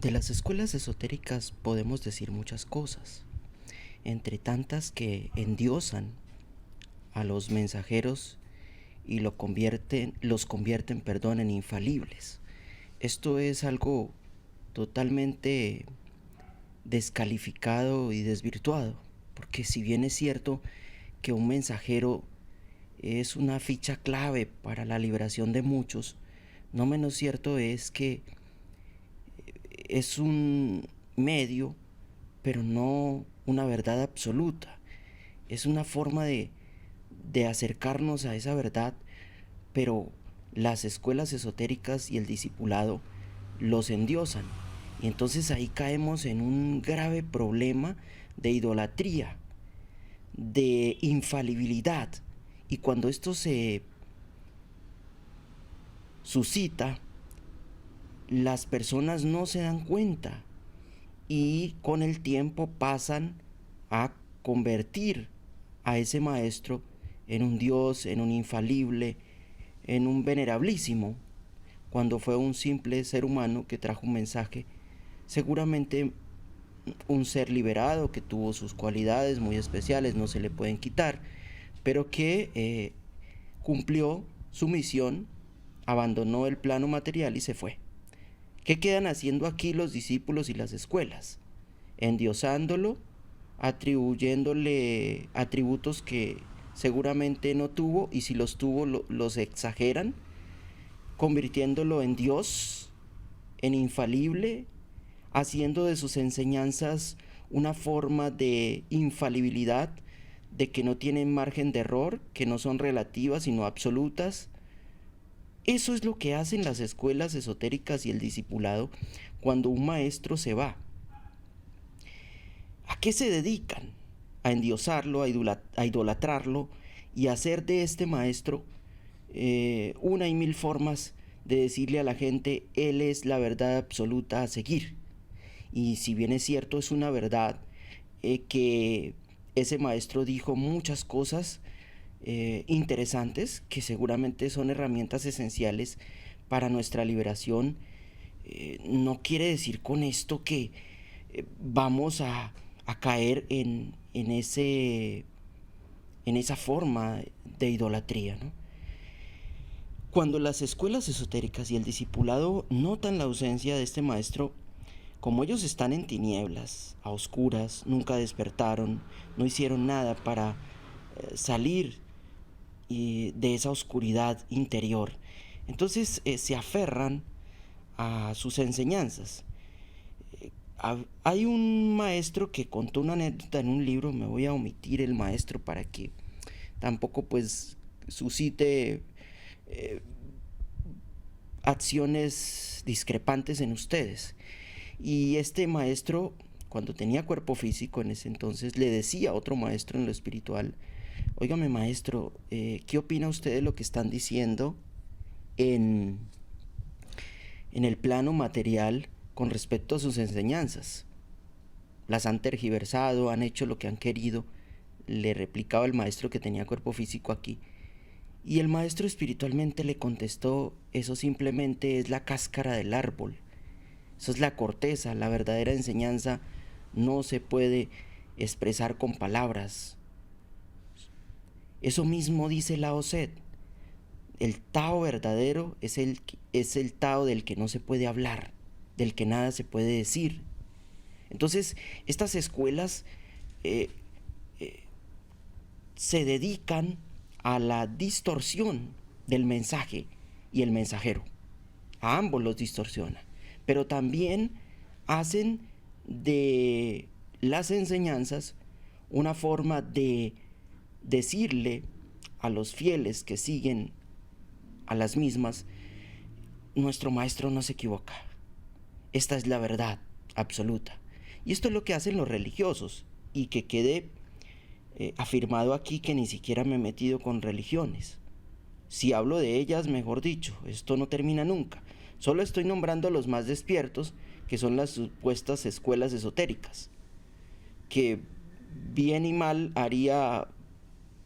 De las escuelas esotéricas podemos decir muchas cosas, entre tantas que endiosan a los mensajeros y los convierten, en infalibles. Esto es algo totalmente descalificado y desvirtuado, porque si bien es cierto que un mensajero es una ficha clave para la liberación de muchos, no menos cierto es que es un medio, pero no una verdad absoluta. Es una forma de acercarnos a esa verdad, pero las escuelas esotéricas y el discipulado los endiosan. Y entonces ahí caemos en un grave problema de idolatría, de infalibilidad. Y cuando esto se suscita, las personas no se dan cuenta y con el tiempo pasan a convertir a ese maestro en un dios, en un infalible, en un venerablísimo, cuando fue un simple ser humano que trajo un mensaje, seguramente un ser liberado que tuvo sus cualidades muy especiales, no se le pueden quitar, pero que cumplió su misión, abandonó el plano material y se fue. ¿Qué quedan haciendo aquí los discípulos y las escuelas? Endiosándolo, atribuyéndole atributos que seguramente no tuvo, y si los tuvo los exageran, convirtiéndolo en Dios, en infalible, haciendo de sus enseñanzas una forma de infalibilidad, de que no tienen margen de error, que no son relativas sino absolutas. Eso es lo que hacen las escuelas esotéricas y el discipulado cuando un maestro se va. ¿A qué se dedican? A endiosarlo, a idolatrarlo y a hacer de este maestro una y mil formas de decirle a la gente: él es la verdad absoluta a seguir. Y si bien es cierto, es una verdad que ese maestro dijo muchas cosas interesantes, que seguramente son herramientas esenciales para nuestra liberación, no quiere decir con esto que vamos a caer en esa forma de idolatría, ¿no? Cuando las escuelas esotéricas y el discipulado notan la ausencia de este maestro, como ellos están en tinieblas, a oscuras, nunca despertaron, no hicieron nada para salir de esa oscuridad interior, entonces se aferran a sus enseñanzas. Hay un maestro que contó una anécdota en un libro, me voy a omitir el maestro para que tampoco pues suscite acciones discrepantes en ustedes. Y este maestro, cuando tenía cuerpo físico en ese entonces, le decía a otro maestro en lo espiritual: óigame maestro, ¿qué opina usted de lo que están diciendo en, en el plano material con respecto a sus enseñanzas? Las han tergiversado, han hecho lo que han querido, le replicaba el maestro que tenía cuerpo físico aquí. Y el maestro espiritualmente le contestó: eso simplemente es la cáscara del árbol, eso es la corteza, la verdadera enseñanza no se puede expresar con palabras. Eso mismo dice Lao Tse. El Tao verdadero es el Tao del que no se puede hablar, del que nada se puede decir. Entonces, estas escuelas eh, se dedican a la distorsión del mensaje y el mensajero. A ambos los distorsiona. Pero también hacen de las enseñanzas una forma de decirle a los fieles que siguen a las mismas: nuestro maestro no se equivoca, esta es la verdad absoluta. Y esto es lo que hacen los religiosos, y que quede afirmado aquí que ni siquiera me he metido con religiones. Si hablo de ellas, mejor dicho, esto no termina nunca. Solo estoy nombrando a los más despiertos, que son las supuestas escuelas esotéricas, que bien y mal haría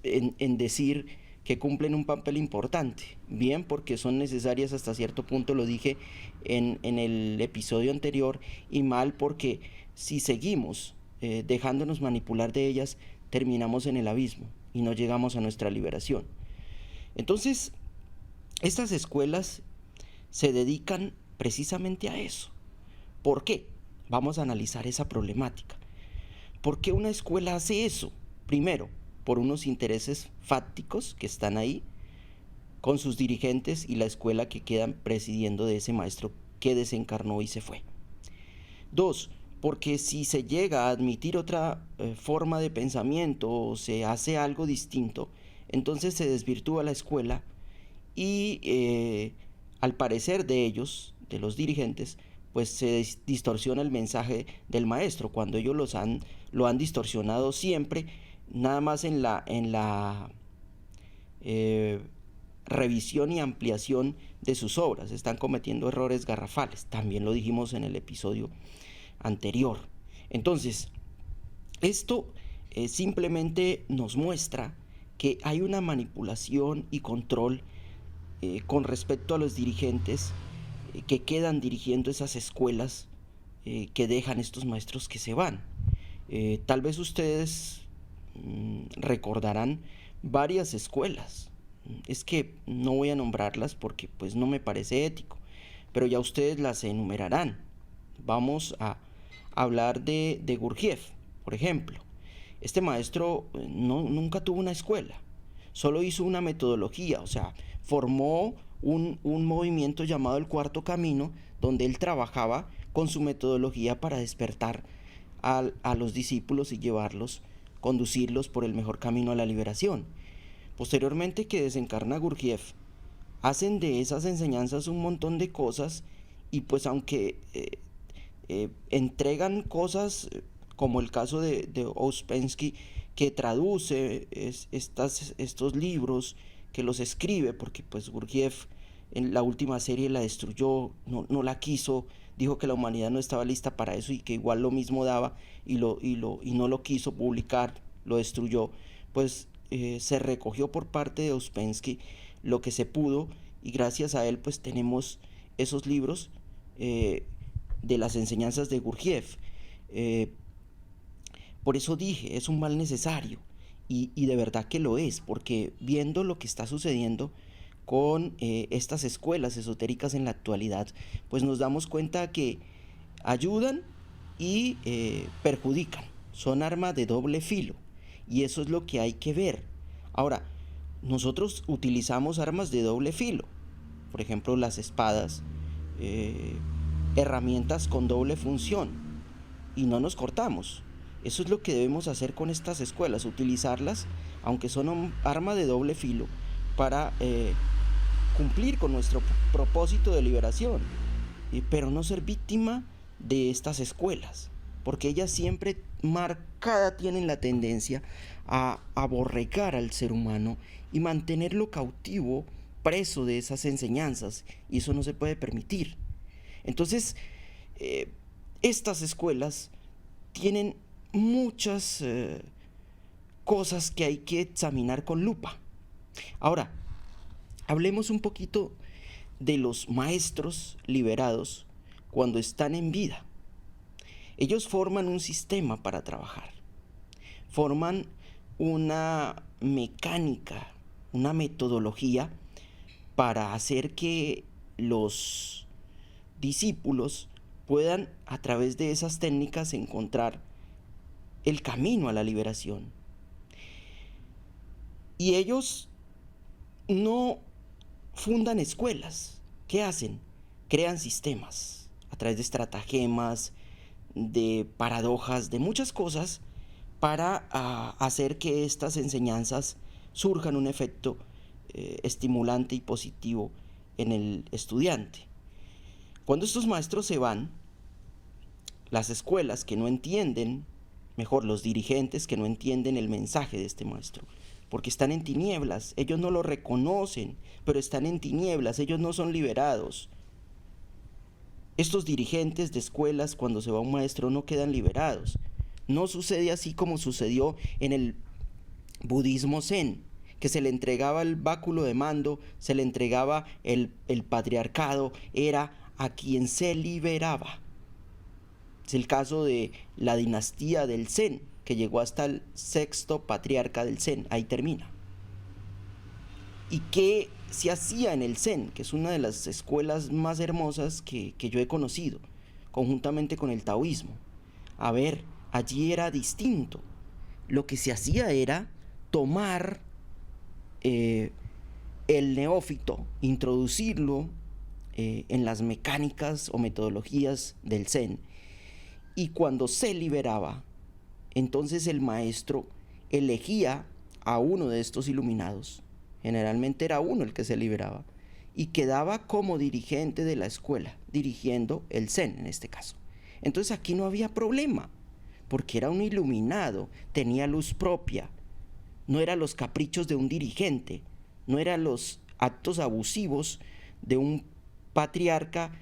en decir que cumplen un papel importante, bien porque son necesarias hasta cierto punto, lo dije en el episodio anterior, y mal porque si seguimos dejándonos manipular de ellas, terminamos en el abismo y no llegamos a nuestra liberación. Entonces, estas escuelas se dedican precisamente a eso. ¿Por qué? Vamos a analizar esa problemática. ¿Por qué una escuela hace eso? Primero, por unos intereses fácticos que están ahí con sus dirigentes y la escuela que quedan presidiendo de ese maestro que desencarnó y se fue. Dos, porque si se llega a admitir otra forma de pensamiento o se hace algo distinto, entonces se desvirtúa la escuela y al parecer de ellos, de los dirigentes, pues se distorsiona el mensaje del maestro, cuando ellos lo han distorsionado siempre, nada más en la revisión y ampliación de sus obras. Están cometiendo errores garrafales, también lo dijimos en el episodio anterior. Entonces, esto simplemente nos muestra que hay una manipulación y control con respecto a los dirigentes que quedan dirigiendo esas escuelas que dejan estos maestros que se van. Tal vez ustedes recordarán varias escuelas. Es que no voy a nombrarlas porque pues no me parece ético, pero ya ustedes las enumerarán. Vamos a hablar de Gurdjieff, por ejemplo. Este maestro nunca tuvo una escuela, solo hizo una metodología, o sea, formó un movimiento llamado el Cuarto Camino, donde él trabajaba con su metodología para despertar a los discípulos y conducirlos por el mejor camino a la liberación. Posteriormente que desencarna Gurdjieff, hacen de esas enseñanzas un montón de cosas y pues aunque entregan cosas como el caso de Ouspensky, que traduce estos libros, que los escribe, porque pues Gurdjieff en la última serie la destruyó, no la quiso, dijo que la humanidad no estaba lista para eso y que igual lo mismo daba y no lo quiso publicar, lo destruyó. Pues se recogió por parte de Ouspensky lo que se pudo y gracias a él pues tenemos esos libros de las enseñanzas de Gurdjieff. Por eso dije, es un mal necesario y de verdad que lo es, porque viendo lo que está sucediendo con estas escuelas esotéricas en la actualidad, pues nos damos cuenta que ayudan y perjudican, son arma de doble filo y eso es lo que hay que ver. Ahora, nosotros utilizamos armas de doble filo, por ejemplo las espadas, herramientas con doble función y no nos cortamos. Eso es lo que debemos hacer con estas escuelas, utilizarlas, aunque son un arma de doble filo, para cumplir con nuestro propósito de liberación, pero no ser víctima de estas escuelas, porque ellas siempre marcada tienen la tendencia a aborregar al ser humano y mantenerlo cautivo, preso de esas enseñanzas, y eso no se puede permitir. Entonces, estas escuelas tienen muchas cosas que hay que examinar con lupa. Ahora, hablemos un poquito de los maestros liberados cuando están en vida. Ellos forman un sistema para trabajar, forman una mecánica, una metodología para hacer que los discípulos puedan a través de esas técnicas encontrar el camino a la liberación. Y ellos no fundan escuelas. ¿Qué hacen? Crean sistemas a través de estratagemas, de paradojas, de muchas cosas para hacer que estas enseñanzas surjan un efecto estimulante y positivo en el estudiante. Cuando estos maestros se van, las escuelas que no entienden, mejor los dirigentes que no entienden el mensaje de este maestro, porque están en tinieblas, ellos no lo reconocen, pero están en tinieblas, ellos no son liberados. Estos dirigentes de escuelas, cuando se va un maestro, no quedan liberados. No sucede así como sucedió en el budismo zen, que se le entregaba el báculo de mando, se le entregaba el patriarcado, era a quien se liberaba. Es el caso de la dinastía del Zen, que llegó hasta el sexto patriarca del Zen, ahí termina. ¿Y qué se hacía en el Zen? Que es una de las escuelas más hermosas que yo he conocido, conjuntamente con el taoísmo. A ver, allí era distinto. Lo que se hacía era tomar el neófito, introducirlo en las mecánicas o metodologías del Zen. Y cuando se liberaba, entonces el maestro elegía a uno de estos iluminados. Generalmente era uno el que se liberaba y quedaba como dirigente de la escuela, dirigiendo el Zen en este caso. Entonces aquí no había problema, porque era un iluminado, tenía luz propia, no eran los caprichos de un dirigente, no eran los actos abusivos de un patriarca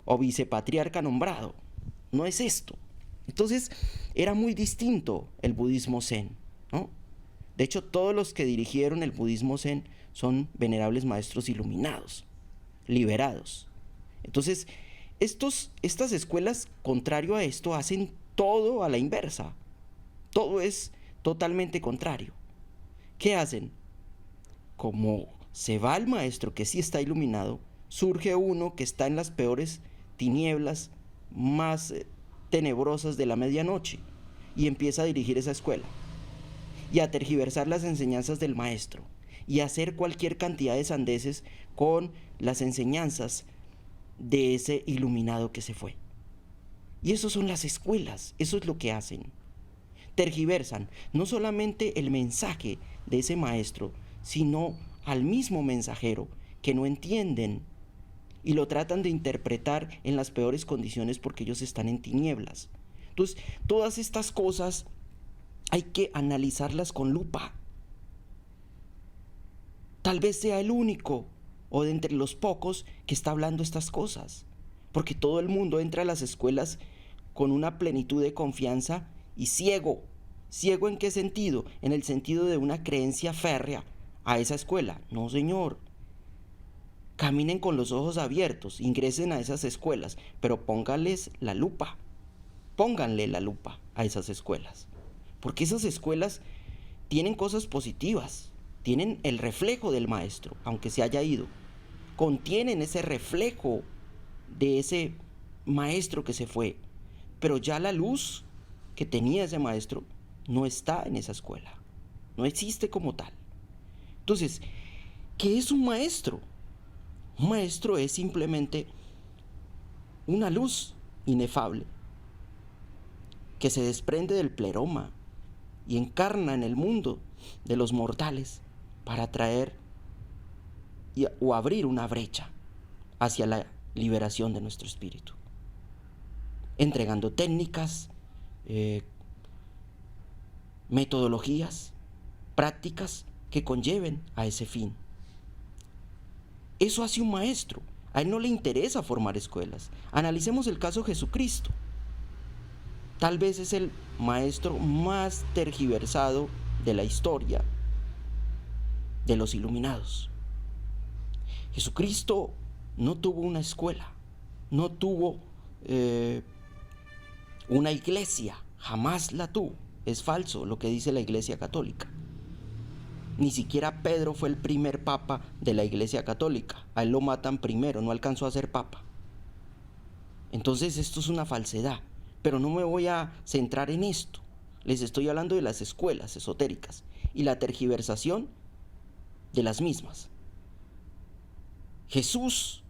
o vicepatriarca nombrado. No es esto. Entonces era muy distinto el budismo Zen, ¿no? De hecho, todos los que dirigieron el budismo Zen son venerables maestros iluminados, liberados. Entonces, estas escuelas, contrario a esto, hacen todo a la inversa. Todo es totalmente contrario. ¿Qué hacen? Como se va el maestro que sí está iluminado, surge uno que está en las peores tinieblas más tenebrosas de la medianoche y empieza a dirigir esa escuela y a tergiversar las enseñanzas del maestro y a hacer cualquier cantidad de sandeces con las enseñanzas de ese iluminado que se fue. Y eso son las escuelas, eso es lo que hacen. Tergiversan no solamente el mensaje de ese maestro, sino al mismo mensajero, que no entienden y lo tratan de interpretar en las peores condiciones porque ellos están en tinieblas. Entonces, todas estas cosas hay que analizarlas con lupa. Tal vez sea el único o de entre los pocos que está hablando estas cosas, porque todo el mundo entra a las escuelas con una plenitud de confianza y ciego. ¿Ciego en qué sentido? En el sentido de una creencia férrea a esa escuela. No, señor. Caminen con los ojos abiertos, ingresen a esas escuelas, pero pónganles la lupa. Pónganle la lupa a esas escuelas. Porque esas escuelas tienen cosas positivas, tienen el reflejo del maestro, aunque se haya ido. Contienen ese reflejo de ese maestro que se fue, pero ya la luz que tenía ese maestro no está en esa escuela, no existe como tal. Entonces, ¿qué es un maestro? Un maestro es simplemente una luz inefable que se desprende del pleroma y encarna en el mundo de los mortales para traer o abrir una brecha hacia la liberación de nuestro espíritu, entregando técnicas, metodologías, prácticas que conlleven a ese fin. Eso hace un maestro. A él no le interesa formar escuelas. Analicemos el caso de Jesucristo. Tal vez es el maestro más tergiversado de la historia de los iluminados. Jesucristo no tuvo una escuela, no tuvo una iglesia, jamás la tuvo. Es falso lo que dice la Iglesia Católica. Ni siquiera Pedro fue el primer papa de la Iglesia Católica. A él lo matan primero, no alcanzó a ser papa. Entonces esto es una falsedad. Pero no me voy a centrar en esto. Les estoy hablando de las escuelas esotéricas y la tergiversación de las mismas. Jesús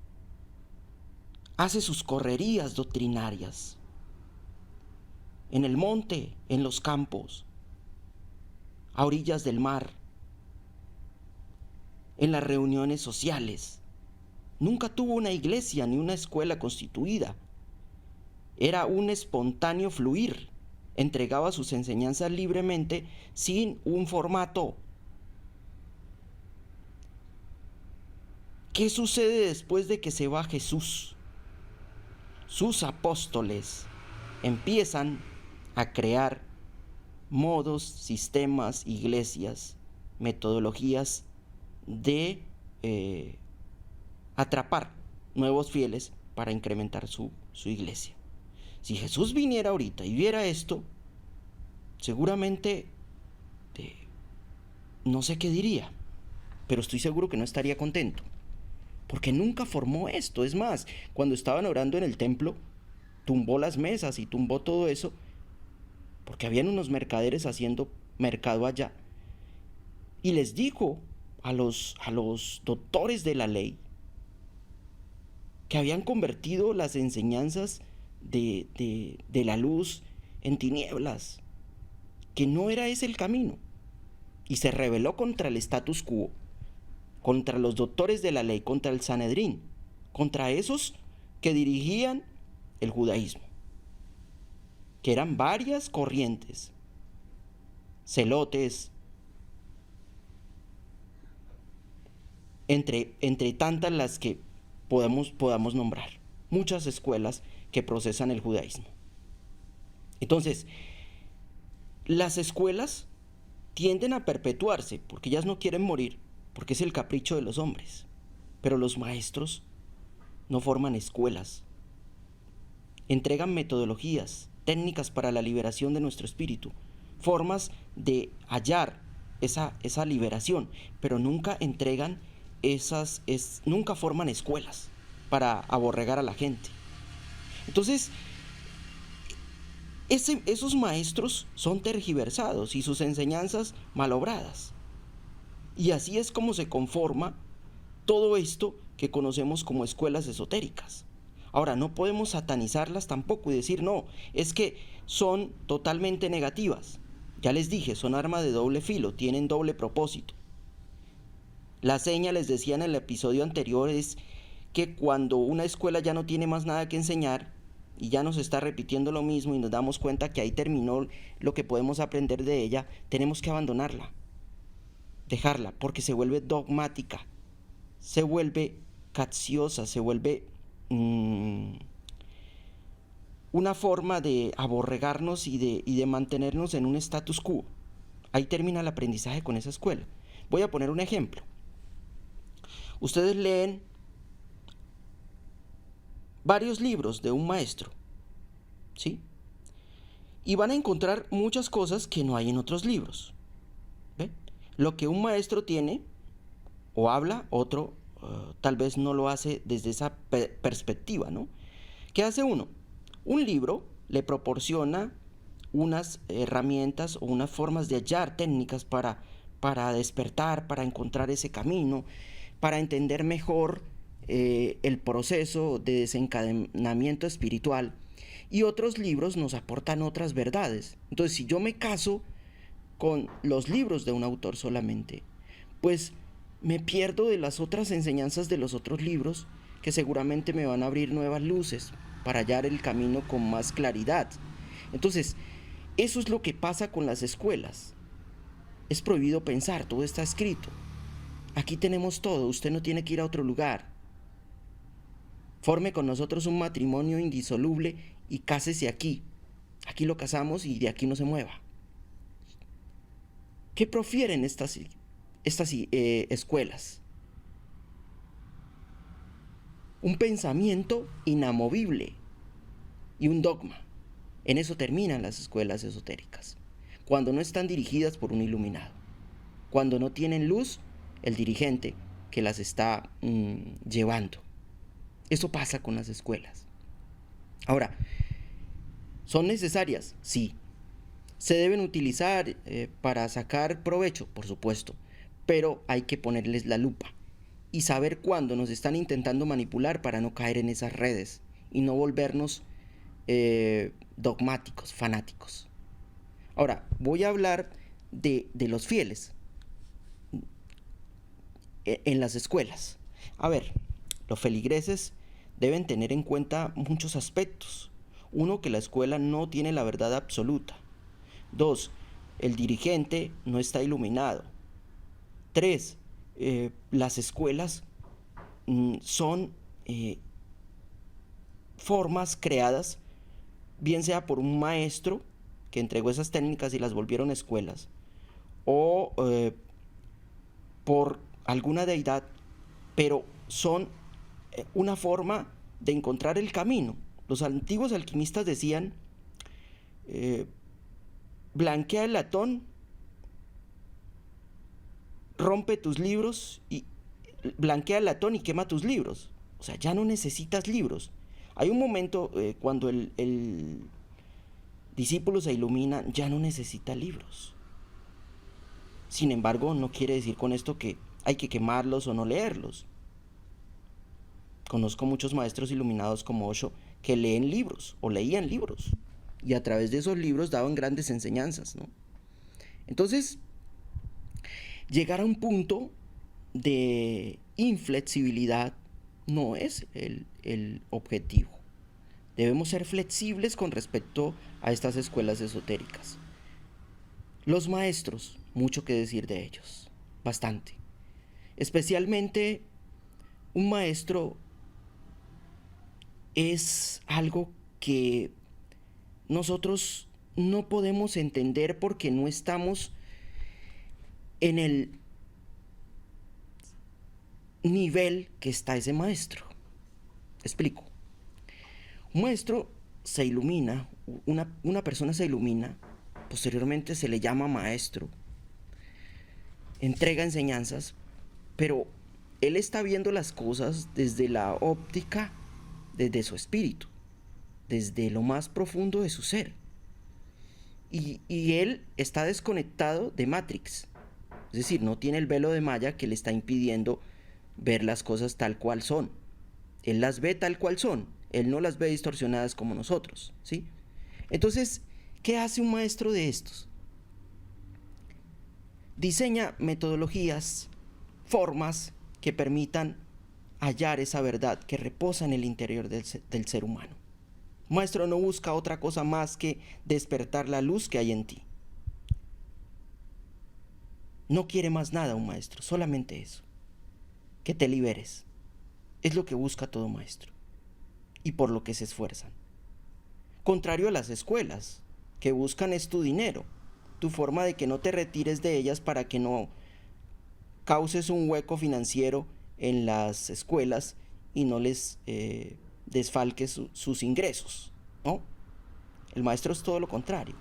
hace sus correrías doctrinarias en el monte, en los campos, a orillas del mar, en las reuniones sociales. Nunca tuvo una iglesia ni una escuela constituida. Era un espontáneo fluir. Entregaba sus enseñanzas libremente sin un formato. ¿Qué sucede después de que se va Jesús? Sus apóstoles empiezan a crear modos, sistemas, iglesias metodologías de atrapar nuevos fieles para incrementar su iglesia. Si Jesús viniera ahorita y viera esto, seguramente no sé qué diría, pero estoy seguro que no estaría contento, porque nunca formó esto. Es más, cuando estaban orando en el templo, tumbó las mesas y tumbó todo eso, porque habían unos mercaderes haciendo mercado allá, y les dijo a los doctores de la ley que habían convertido las enseñanzas de la luz en tinieblas, que no era ese el camino, y se rebeló contra el status quo, contra los doctores de la ley, contra el Sanedrín, contra esos que dirigían el judaísmo, que eran varias corrientes, celotes, entre tantas las que podamos nombrar, muchas escuelas que procesan el judaísmo. Entonces, las escuelas tienden a perpetuarse porque ellas no quieren morir, porque es el capricho de los hombres. Pero los maestros no forman escuelas, entregan metodologías, técnicas para la liberación de nuestro espíritu, formas de hallar esa liberación, pero nunca entregan nunca forman escuelas para aborregar a la gente. Entonces, esos maestros son tergiversados y sus enseñanzas malobradas. Y así es como se conforma todo esto que conocemos como escuelas esotéricas. Ahora, no podemos satanizarlas tampoco y decir, no, es que son totalmente negativas. Ya les dije, son arma de doble filo, tienen doble propósito. La seña, les decía en el episodio anterior, es que cuando una escuela ya no tiene más nada que enseñar y ya nos está repitiendo lo mismo y nos damos cuenta que ahí terminó lo que podemos aprender de ella, tenemos que abandonarla, dejarla, porque se vuelve dogmática, se vuelve capciosa, se vuelve una forma de aborregarnos y de mantenernos en un status quo. Ahí termina el aprendizaje con esa escuela. Voy a poner un ejemplo. Ustedes leen varios libros de un maestro, ¿sí? Y van a encontrar muchas cosas que no hay en otros libros. ¿Ve? Lo que un maestro tiene o habla, otro tal vez no lo hace desde esa perspectiva, ¿no? ¿Qué hace uno? Un libro le proporciona unas herramientas o unas formas de hallar técnicas para despertar, para encontrar ese camino, para entender mejor el proceso de desencadenamiento espiritual, y otros libros nos aportan otras verdades. Entonces, si yo me caso con los libros de un autor solamente, pues me pierdo de las otras enseñanzas de los otros libros que seguramente me van a abrir nuevas luces para hallar el camino con más claridad. Entonces, eso es lo que pasa con las escuelas. Es prohibido pensar, todo está escrito. Aquí tenemos todo, usted no tiene que ir a otro lugar. Forme con nosotros un matrimonio indisoluble y cásese aquí. Aquí lo casamos y de aquí no se mueva. ¿Qué profieren estas escuelas? Un pensamiento inamovible y un dogma. En eso terminan las escuelas esotéricas, cuando no están dirigidas por un iluminado, cuando no tienen luz el dirigente que las está llevando. Eso pasa con las escuelas. Ahora, ¿son necesarias? Sí. ¿Se deben utilizar para sacar provecho? Por supuesto, pero hay que ponerles la lupa y saber cuándo nos están intentando manipular para no caer en esas redes y no volvernos dogmáticos, fanáticos. Ahora, voy a hablar de los fieles en las escuelas. A ver, los feligreses deben tener en cuenta muchos aspectos. Uno, que la escuela no tiene la verdad absoluta. 2, el dirigente no está iluminado. 3, las escuelas son formas creadas, bien sea por un maestro que entregó esas técnicas y las volvieron escuelas, o por alguna deidad, pero son una forma de encontrar el camino. Los antiguos alquimistas decían, blanquea el latón, rompe tus libros y blanquea el latón y quema tus libros. O sea, ya no necesitas libros. Hay un momento cuando el discípulo se ilumina, ya no necesita libros. Sin embargo, no quiere decir con esto que hay que quemarlos o no leerlos. Conozco muchos maestros iluminados como Osho que leen libros o leían libros y a través de esos libros daban grandes enseñanzas, ¿no? Entonces, llegar a un punto de inflexibilidad no es el objetivo. Debemos ser flexibles con respecto a estas escuelas esotéricas. Los maestros, mucho que decir de ellos, bastante. Especialmente un maestro es algo que nosotros no podemos entender porque no estamos en el nivel que está ese maestro. Explico. Un maestro se ilumina, una persona se ilumina, posteriormente se le llama maestro, entrega enseñanzas, pero él está viendo las cosas desde la óptica, desde su espíritu, desde lo más profundo de su ser. Y él está desconectado de Matrix, es decir, no tiene el velo de malla que le está impidiendo ver las cosas tal cual son. Él las ve tal cual son, él no las ve distorsionadas como nosotros, ¿sí? Entonces, ¿qué hace un maestro de estos? Diseña metodologías, formas que permitan hallar esa verdad que reposa en el interior del ser humano. Un maestro no busca otra cosa más que despertar la luz que hay en ti. No quiere más nada un maestro, solamente eso. Que te liberes. Es lo que busca todo maestro. Y por lo que se esfuerzan. Contrario a las escuelas, que buscan es tu dinero, tu forma de que no te retires de ellas para que no causes un hueco financiero en las escuelas y no les desfalques sus ingresos, ¿no? El maestro es todo lo contrario.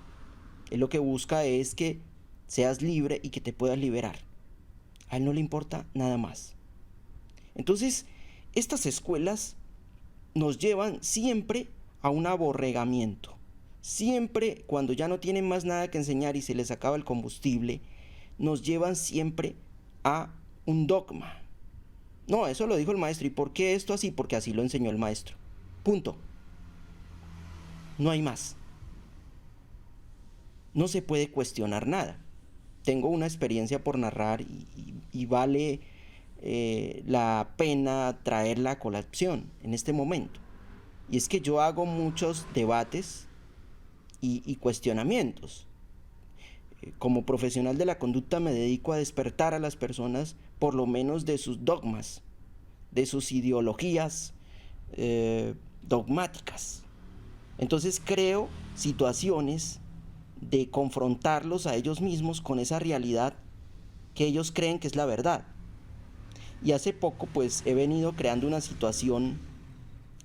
Él lo que busca es que seas libre y que te puedas liberar. A él no le importa nada más. Entonces, estas escuelas nos llevan siempre a un aborregamiento. Siempre, cuando ya no tienen más nada que enseñar y se les acaba el combustible, nos llevan siempre a un dogma. No, eso lo dijo el maestro. ¿Y por qué esto así? Porque así lo enseñó el maestro. Punto. No hay más. No se puede cuestionar nada. Tengo una experiencia por narrar y vale la pena traerla a colación en este momento. Y es que yo hago muchos debates y cuestionamientos. Como profesional de la conducta me dedico a despertar a las personas por lo menos de sus dogmas, de sus ideologías dogmáticas. Entonces creo situaciones de confrontarlos a ellos mismos con esa realidad que ellos creen que es la verdad. Y hace poco pues he venido creando una situación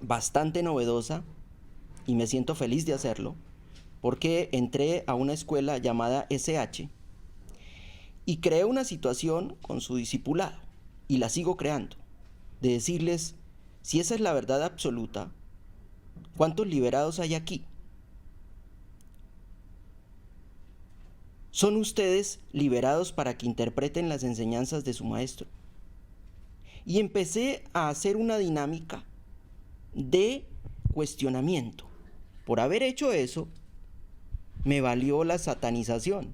bastante novedosa y me siento feliz de hacerlo porque entré a una escuela llamada SH y creé una situación con su discipulado y la sigo creando, de decirles, si esa es la verdad absoluta, ¿cuántos liberados hay aquí? ¿Son ustedes liberados para que interpreten las enseñanzas de su maestro? Y empecé a hacer una dinámica de cuestionamiento. Por haber hecho eso, me valió la satanización.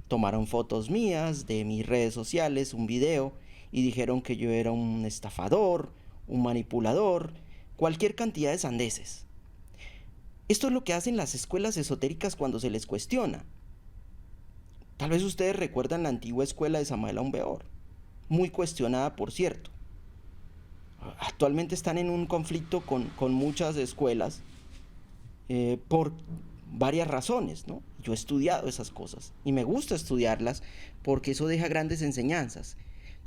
Tomaron fotos mías de mis redes sociales, un video, y dijeron que yo era un estafador, un manipulador, cualquier cantidad de sandeces. Esto es lo que hacen las escuelas esotéricas cuando se les cuestiona. Tal vez ustedes recuerdan la antigua escuela de Samael Aun Weor, muy cuestionada, por cierto. Actualmente están en un conflicto con muchas escuelas por varias razones, ¿no? Yo he estudiado esas cosas y me gusta estudiarlas porque eso deja grandes enseñanzas.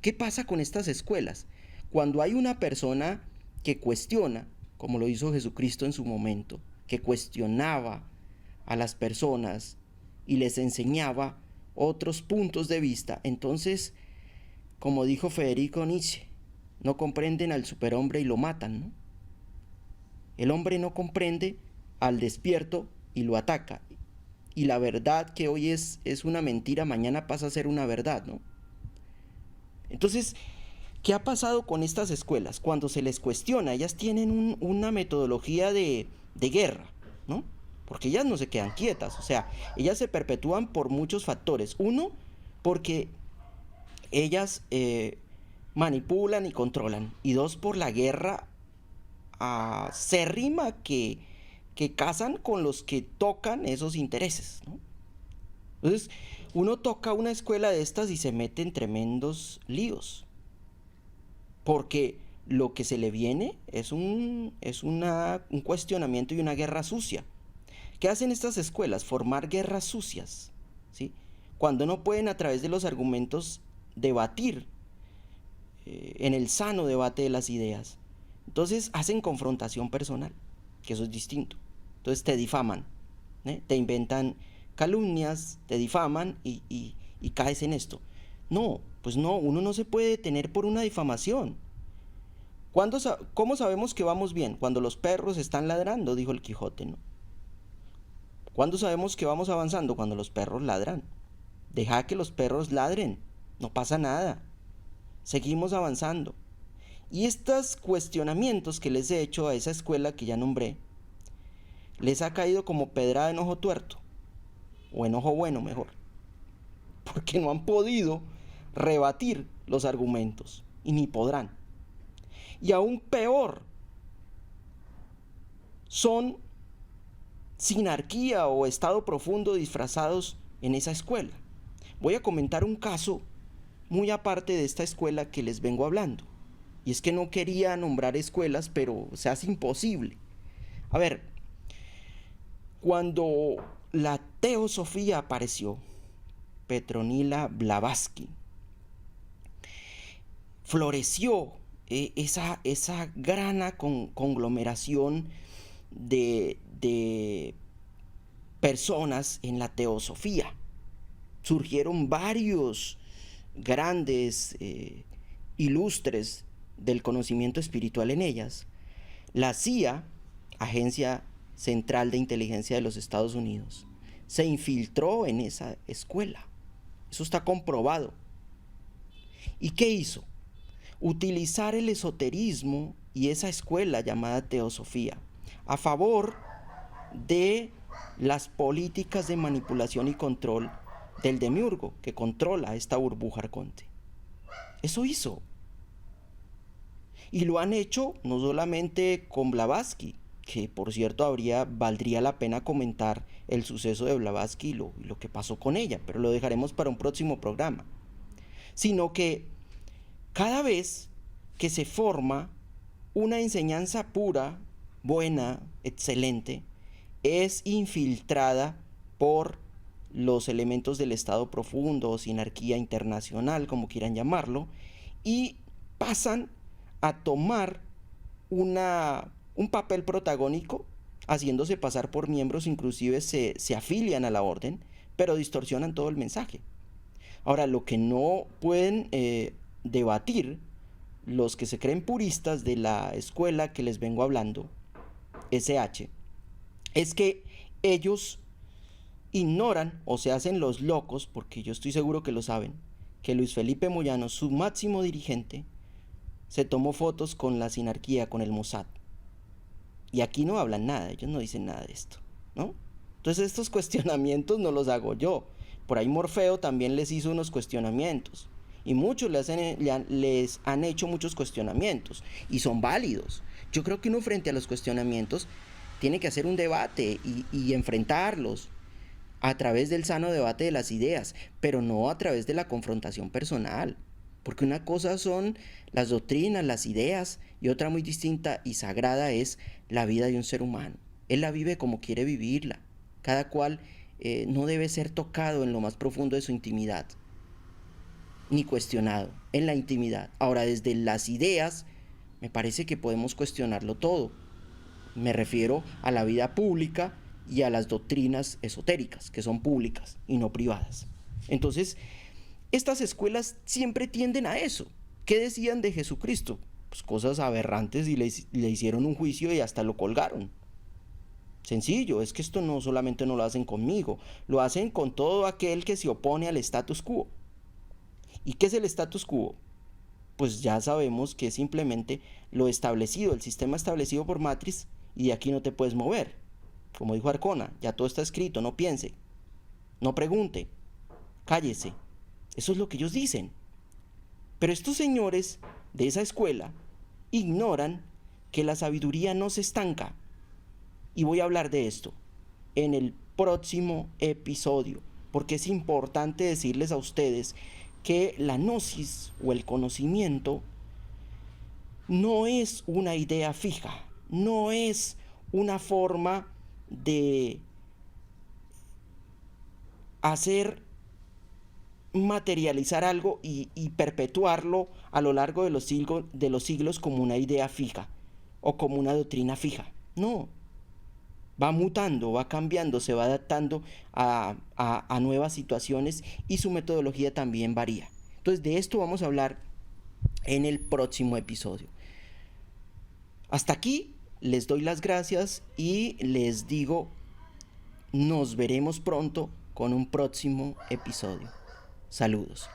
¿Qué pasa con estas escuelas? Cuando hay una persona que cuestiona, como lo hizo Jesucristo en su momento, que cuestionaba a las personas y les enseñaba otros puntos de vista, entonces, como dijo Federico Nietzsche, no comprenden al superhombre y lo matan, ¿no? El hombre no comprende al despierto y lo ataca. Y la verdad que hoy es una mentira, mañana pasa a ser una verdad, ¿no? Entonces, ¿qué ha pasado con estas escuelas? Cuando se les cuestiona, ellas tienen una metodología de guerra, ¿no? Porque ellas no se quedan quietas, o sea, ellas se perpetúan por muchos factores. Uno, porque ellas manipulan y controlan. Y dos, por la guerra acérrima que casan con los que tocan esos intereses, ¿no? Entonces, uno toca una escuela de estas y se mete en tremendos líos. Porque lo que se le viene es un cuestionamiento y una guerra sucia. ¿Qué hacen estas escuelas? Formar guerras sucias, ¿sí? Cuando no pueden a través de los argumentos debatir en el sano debate de las ideas. Entonces hacen confrontación personal, que eso es distinto. Entonces te difaman, te inventan calumnias, te difaman y caes en esto. No, pues no, uno no se puede detener por una difamación. ¿Cómo sabemos que vamos bien? Cuando los perros están ladrando, dijo el Quijote, ¿no? ¿Cuándo sabemos que vamos avanzando? Cuando los perros ladran. Deja que los perros ladren, no pasa nada. Seguimos avanzando. Y estos cuestionamientos que les he hecho a esa escuela que ya nombré, les ha caído como pedrada en ojo tuerto, o en ojo bueno mejor, porque no han podido rebatir los argumentos, y ni podrán. Y aún peor, son sinarquía o estado profundo disfrazados en esa escuela. Voy a comentar un caso muy aparte de esta escuela que les vengo hablando. Y es que no quería nombrar escuelas, pero se hace imposible. A ver, cuando la teosofía apareció, Petronila Blavatsky, floreció esa gran conglomeración de personas en la teosofía. Surgieron varios grandes, ilustres del conocimiento espiritual en ellas. La CIA, Agencia Central de Inteligencia de los Estados Unidos, se infiltró en esa escuela. Eso está comprobado. ¿Y qué hizo? Utilizar el esoterismo y esa escuela llamada teosofía a favor de las políticas de manipulación y control del demiurgo que controla esta burbuja arconte. Eso hizo. Y lo han hecho no solamente con Blavatsky, que por cierto valdría la pena comentar el suceso de Blavatsky y lo que pasó con ella, pero lo dejaremos para un próximo programa, sino que cada vez que se forma una enseñanza pura, buena, excelente, es infiltrada por los elementos del estado profundo o sinarquía internacional, como quieran llamarlo, y pasan a tomar un papel protagónico, haciéndose pasar por miembros, inclusive se afilian a la orden, pero distorsionan todo el mensaje. Ahora, lo que no pueden debatir los que se creen puristas de la escuela que les vengo hablando, SH, es que ellos ignoran o se hacen los locos, porque yo estoy seguro que lo saben, que Luis Felipe Moyano, su máximo dirigente, se tomó fotos con la sinarquía, con el Mossad. Y aquí no hablan nada, ellos no dicen nada de esto, ¿no? Entonces estos cuestionamientos no los hago yo. Por ahí Morfeo también les hizo unos cuestionamientos. Y muchos les han hecho muchos cuestionamientos. Y son válidos. Yo creo que uno frente a los cuestionamientos tiene que hacer un debate y enfrentarlos a través del sano debate de las ideas, pero no a través de la confrontación personal. Porque una cosa son las doctrinas, las ideas, y otra muy distinta y sagrada es la vida de un ser humano. Él la vive como quiere vivirla. Cada cual no debe ser tocado en lo más profundo de su intimidad. ni cuestionado en la intimidad. Ahora, desde las ideas, me parece que podemos cuestionarlo todo. Me refiero a la vida pública y a las doctrinas esotéricas, que son públicas y no privadas. Entonces, estas escuelas siempre tienden a eso. ¿Qué decían de Jesucristo? Pues cosas aberrantes y le hicieron un juicio y hasta lo colgaron. Sencillo, es que esto no solamente no lo hacen conmigo, lo hacen con todo aquel que se opone al status quo. ¿Y qué es el status quo? Pues ya sabemos que es simplemente lo establecido, el sistema establecido por Matrix, y de aquí no te puedes mover. Como dijo Arcona, ya todo está escrito, no piense, no pregunte, cállese. Eso es lo que ellos dicen. Pero estos señores de esa escuela ignoran que la sabiduría no se estanca. Y voy a hablar de esto en el próximo episodio, porque es importante decirles a ustedes que la gnosis o el conocimiento no es una idea fija, no es una forma de hacer materializar algo y perpetuarlo a lo largo de los siglos como una idea fija o como una doctrina fija. No, va mutando, va cambiando, se va adaptando a nuevas situaciones y su metodología también varía. Entonces de esto vamos a hablar en el próximo episodio. Hasta aquí les doy las gracias y les digo, nos veremos pronto con un próximo episodio. Saludos.